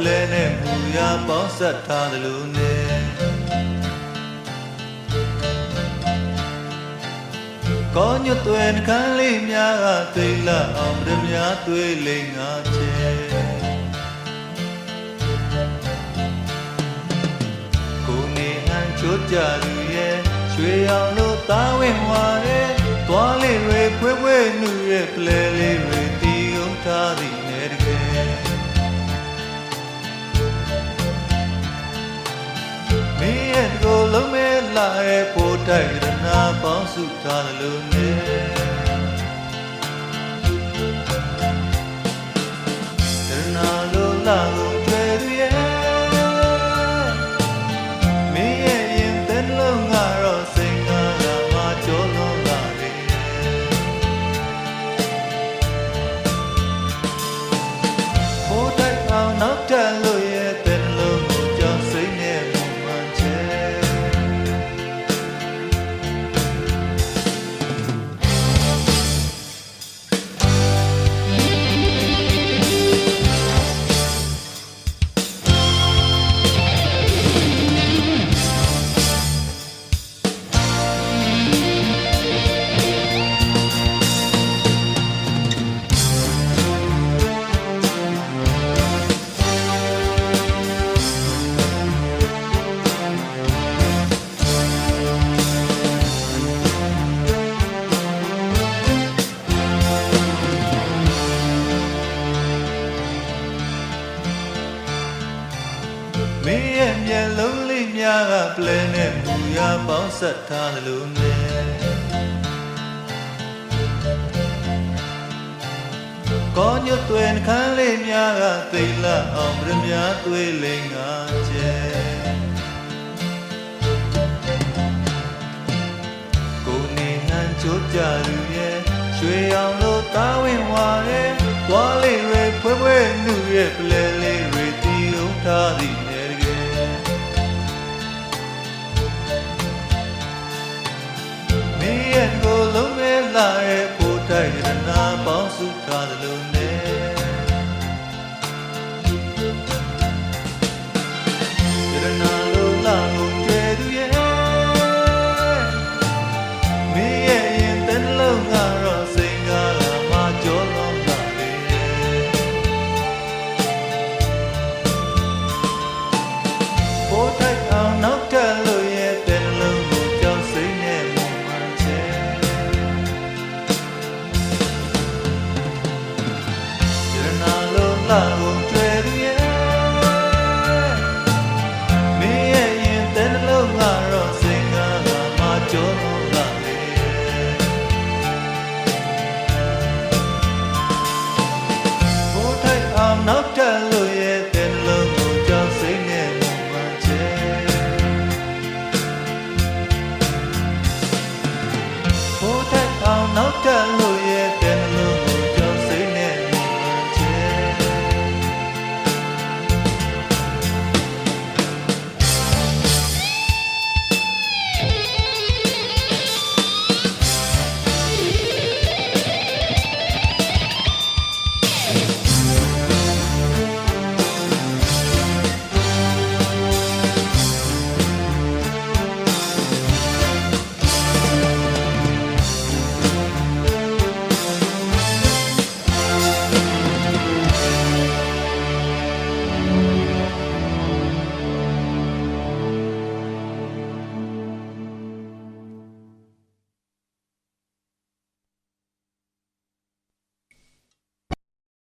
လဲနဲ့မူရပေါင်းဆက်ထားတယ်လို့နဲ့ကောညွတ်သွဲနှခမ်းလေးများကသိလာအောင်ဗရမများသွေးလိမ်ငါချဲကိုနေဟန်ချိုးကြလူရဲ့ရွှေအောင်လို့သားဝင်ဝါတဲ့သွားလေးတွေဖွေးဖွေးနှူရဲ့ပလဲလေးတွေတီးုံထားသည်နဲ့တကယ်မင်းရဲ့ကိုလုံးမဲလာရဲ့ပို့တိုက်ရနာပေါင်းစုထားတယ်လို့နဲ့ရနာလို့လာကိုကျွဲရရဲ့မင်းရဲ့ရင်တဲ့လုံးငါတော့စိတ်ငါကမှကြောလုံးလာတယ်ပို့တိုက်အောင်နောက်ထပ်လို့ရဲ့တဲ့လုံးကိုကြောက်စိတ်နဲ့မှန်ချဲမင်းရဲ့မျက်လုံးလေးများကပလဲနဲ့မူရပေါင်းဆက်ထားတယ်လို့နဲ့ကောညွတ်သွဲနှခမ်းလေးများကသိလာအောင်ဗရမများသွေးလိမ်ငါချဲကိုနေဟန်ချိုးကြလူရဲ့ရွှေအောင်လို့သားဝင်ဝါတဲ့သွားလေးတွေဖွေးဖွေးနှူရဲ့ပလဲ